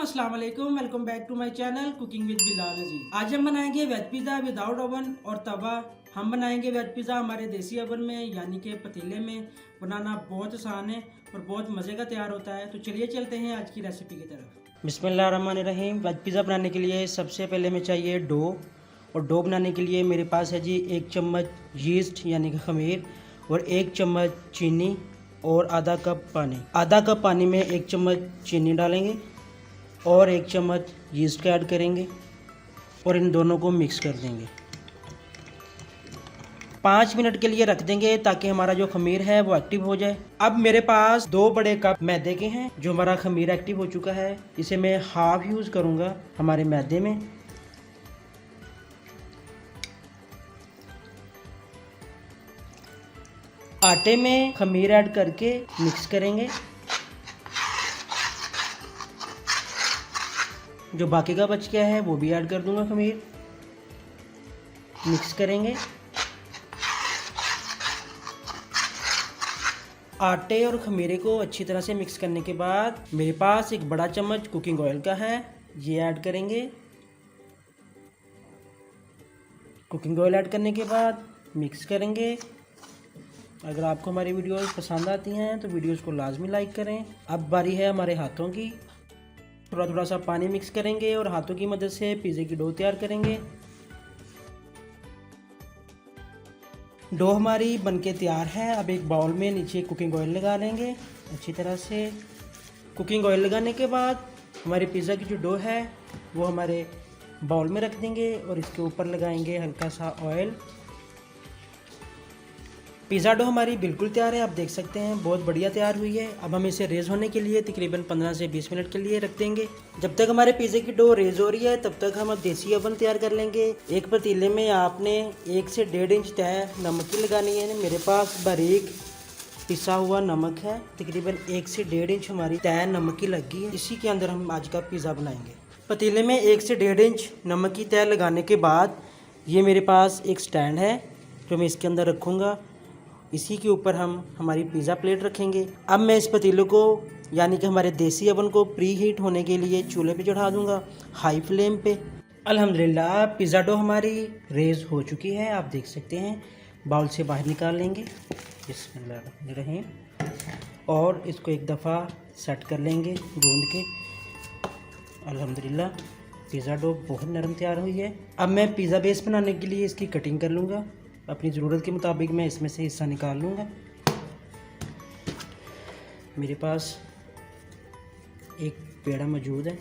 अस्सलाम वालेकुम, welcome back to my channel cooking with Bilal ji. आज हम बनाएंगे वेज पिज़्ज़ा विदाउट ओवन और तवा। हम बनाएंगे वेज पिज़्ज़ा हमारे देसी ओवन में यानी कि पतीले में। बनाना बहुत आसान है और बहुत मज़े का तैयार होता है। तो चलिए चलते हैं आज की रेसिपी की तरफ। बिस्मिल्लाहिर्रहमानिर्रहीम। वेज पिज़्ज़ा बनाने के लिए सबसे पहले हमें चाहिए डो। और डो बनाने के लिए मेरे पास है जी 1 चम्मच यीस्ट यानी कि खमीर और 1 चम्मच चीनी और आधा कप पानी। आधा कप पानी में 1 चम्मच चीनी डालेंगे और 1 चम्मच यीस्ट का ऐड करेंगे और इन दोनों को मिक्स कर देंगे। 5 मिनट के लिए रख देंगे ताकि हमारा जो खमीर है वो एक्टिव हो जाए। अब मेरे पास 2 बड़े कप मैदे के हैं। जो हमारा खमीर एक्टिव हो चुका है इसे मैं हाफ यूज़ करूँगा हमारे मैदे में। आटे में खमीर ऐड करके मिक्स करेंगे। जो बाकी का बच गया है वो भी ऐड कर दूंगा खमीर। मिक्स करेंगे। आटे और खमीरे को अच्छी तरह से मिक्स करने के बाद मेरे पास एक बड़ा चम्मच कुकिंग ऑयल का है, ये ऐड करेंगे। कुकिंग ऑयल ऐड करने के बाद मिक्स करेंगे। अगर आपको हमारी वीडियोस पसंद आती हैं तो वीडियोस को लाजमी लाइक करें। अब बारी है हमारे हाथों की। थोड़ा थोड़ा सा पानी मिक्स करेंगे और हाथों की मदद से पिज़्ज़े की डो तैयार करेंगे। डो हमारी बनके तैयार है। अब एक बाउल में नीचे कुकिंग ऑयल लगा लेंगे अच्छी तरह से। कुकिंग ऑयल लगाने के बाद हमारी पिज़्ज़ा की जो डो है वो हमारे बाउल में रख देंगे और इसके ऊपर लगाएंगे हल्का सा ऑयल। पिज़्ज़ा डो हमारी बिल्कुल तैयार है, आप देख सकते हैं बहुत बढ़िया तैयार हुई है। अब हम इसे रेज़ होने के लिए तकरीबन 15 से 20 मिनट के लिए रख देंगे। जब तक हमारे पिज़्ज़े की डो रेज़ हो रही है तब तक हम देसी ओवन तैयार कर लेंगे। एक पतीले में आपने 1 से 1.5 इंच तय नमक की लगानी है। मेरे पास बारीक पिसा हुआ नमक है, तकरीबन 1 से 1.5 इंच हमारी तय नमक की लगी है। इसी के अंदर हम आज का पिज़्ज़ा बनाएंगे। पतीले में 1 से 1.5 इंच नमक की तय लगाने के बाद ये मेरे पास एक स्टैंड है जो मैं इसके अंदर रखूँगा। इसी के ऊपर हम हमारी पिज़्ज़ा प्लेट रखेंगे। अब मैं इस पतीले को यानी कि हमारे देसी ओवन को प्री हीट होने के लिए चूल्हे पे चढ़ा दूंगा हाई फ्लेम पे। अल्हम्दुलिल्लाह पिज़्ज़ा डो हमारी रेज़ हो चुकी है, आप देख सकते हैं। बाउल से बाहर निकाल लेंगे बिस्मिल्लाहिर्रहमानिर्रहीम और इसको एक दफ़ा सेट कर लेंगे गूंद के। अल्हम्दुलिल्लाह पिज़्ज़ा डो बहुत नरम तैयार हुई है। अब मैं पिज़्ज़ा बेस बनाने के लिए इसकी कटिंग कर लूँगा। अपनी ज़रूरत के मुताबिक मैं इसमें से हिस्सा निकाल लूँगा। मेरे पास एक पेड़ा मौजूद है,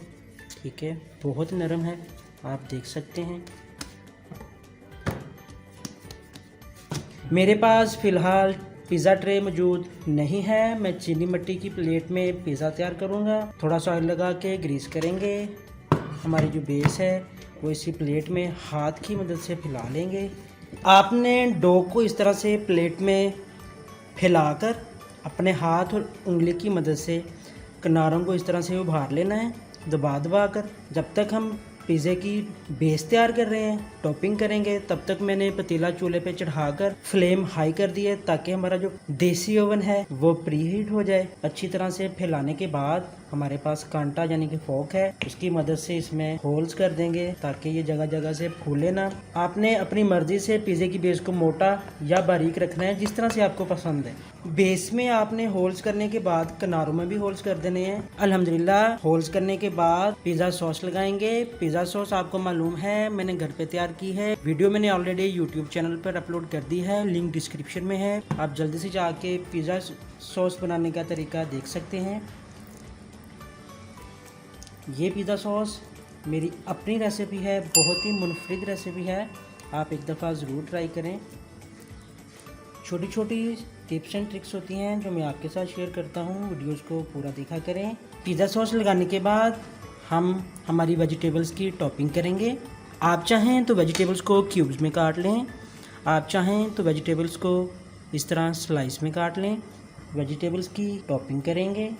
ठीक है, बहुत नरम है, आप देख सकते हैं। मेरे पास फ़िलहाल पिज़्ज़ा ट्रे मौजूद नहीं है। मैं चीनी मिट्टी की प्लेट में पिज़्ज़ा तैयार करूँगा। थोड़ा सा ऑयल लगा के ग्रीस करेंगे। हमारी जो बेस है वो इसी प्लेट में हाथ की मदद से फैला लेंगे। आपने डो को इस तरह से प्लेट में फैलाकर अपने हाथ और उंगली की मदद से किनारों को इस तरह से उभार लेना है, दबा दबा कर। जब तक हम पिज़्ज़े की बेस तैयार कर रहे हैं, टॉपिंग करेंगे, तब तक मैंने पतीला चूल्हे पे चढ़ाकर फ्लेम हाई कर दी है ताकि हमारा जो देसी ओवन है वो प्री हीट हो जाए। अच्छी तरह से फैलाने के बाद हमारे पास कांटा यानी कि फोक है, उसकी मदद से इसमें होल्स कर देंगे ताकि ये जगह जगह से फूले ना। आपने अपनी मर्जी से पिज़्ज़े की बेस को मोटा या बारीक रखना है, जिस तरह से आपको पसंद है। बेस में आपने होल्स करने के बाद किनारों में भी होल्स कर देने हैं। अल्हम्दुलिल्लाह होल्स करने के बाद पिज़्ज़ा सॉस लगाएंगे। पिज़्ज़ा सॉस आपको मालूम है मैंने घर पे तैयार की है। वीडियो मैंने ऑलरेडी यूट्यूब चैनल पर अपलोड कर दी है, लिंक डिस्क्रिप्शन में है। आप जल्दी से जाके पिज़्ज़ा सॉस बनाने का तरीका देख सकते हैं। ये पिज़्ज़ा सॉस मेरी अपनी रेसिपी है, बहुत ही मुनफरिद रेसिपी है, आप एक दफ़ा ज़रूर ट्राई करें। छोटी छोटी टिप्स एंड ट्रिक्स होती हैं जो मैं आपके साथ शेयर करता हूँ, वीडियोस को पूरा देखा करें। पिज़्ज़ा सॉस लगाने के बाद हम हमारी वेजिटेबल्स की टॉपिंग करेंगे। आप चाहें तो वेजिटेबल्स को क्यूब्स में काट लें, आप चाहें तो वेजिटेबल्स को इस तरह स्लाइस में काट लें। वेजिटेबल्स की टॉपिंग करेंगे।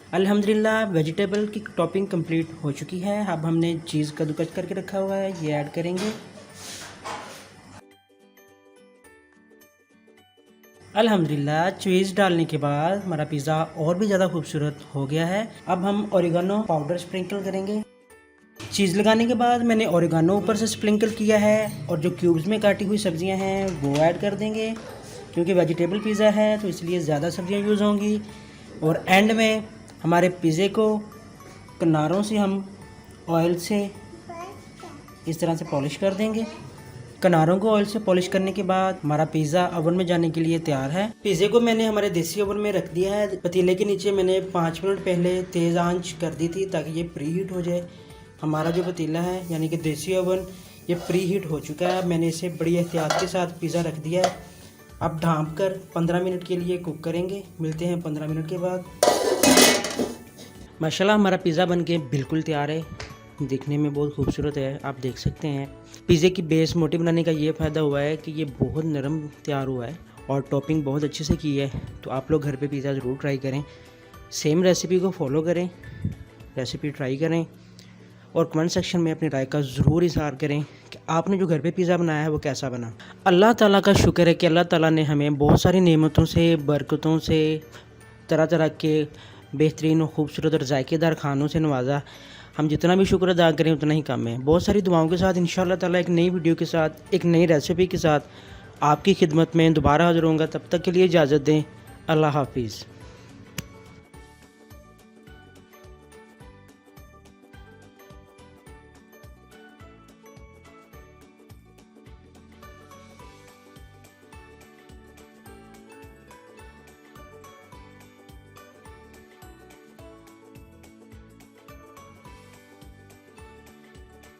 अल्हम्दुलिल्लाह वेजिटेबल की टॉपिंग कंप्लीट हो चुकी है। अब हमने चीज़ कद्दूकस करके रखा हुआ है, ये ऐड करेंगे। अल्हम्दुलिल्लाह चीज़ डालने के बाद हमारा पिज़्ज़ा और भी ज़्यादा खूबसूरत हो गया है। अब हम ओरिगानो पाउडर स्प्रिंकल करेंगे। चीज़ लगाने के बाद मैंने ओरिगानो ऊपर से स्प्रिंकल किया है और जो क्यूब्स में काटी हुई सब्जियां हैं वो ऐड कर देंगे, क्योंकि वेजिटेबल पिज़्ज़ा है तो इसलिए ज़्यादा सब्जियां यूज़ होंगी। और एंड में हमारे पिज़्ज़े को किनारों से हम ऑयल से इस तरह से पॉलिश कर देंगे। किनारों को ऑयल से पॉलिश करने के बाद हमारा पिज़्ज़ा ओवन में जाने के लिए तैयार है। पिज़्ज़े को मैंने हमारे देसी ओवन में रख दिया है। पतीले के नीचे मैंने 5 मिनट पहले तेज़ आंच कर दी थी ताकि ये प्री हीट हो जाए। हमारा जो पतीला है यानी कि देसी ओवन ये प्री हीट हो चुका है। मैंने इसे बड़ी एहतियात के साथ पिज़्ज़ा रख दिया है। अब ढाँप कर 15 मिनट के लिए कुक करेंगे। मिलते हैं 15 मिनट के बाद। माशाल्लाह हमारा पिज़्ज़ा बनके बिल्कुल तैयार है। दिखने में बहुत खूबसूरत है, आप देख सकते हैं। पिज़्ज़े की बेस मोटी बनाने का ये फ़ायदा हुआ है कि ये बहुत नरम तैयार हुआ है और टॉपिंग बहुत अच्छे से की है। तो आप लोग घर पे पिज़्ज़ा ज़रूर ट्राई करें, सेम रेसिपी को फॉलो करें, रेसिपी ट्राई करें और कमेंट सेक्शन में अपनी राय का ज़रूर इज़हार करें कि आपने जो घर पे पिज़्ज़ा बनाया है वो कैसा बना। अल्लाह ताला का शुक्र है कि अल्लाह ताला ने हमें बहुत सारी नेमतों से, बरकतों से, तरह तरह के बेहतरीन और ख़ूबसूरत और जायकेदार खानों से नवाजा। हम जितना भी शुक्र अदा करें उतना ही कम है। बहुत सारी दुआओं के साथ इंशाअल्लाह ताला एक नई वीडियो के साथ, एक नई रेसिपी के साथ आपकी खिदमत में दोबारा हाज़िर होऊंगा। तब तक के लिए इजाज़त दें। अल्लाह हाफिज़।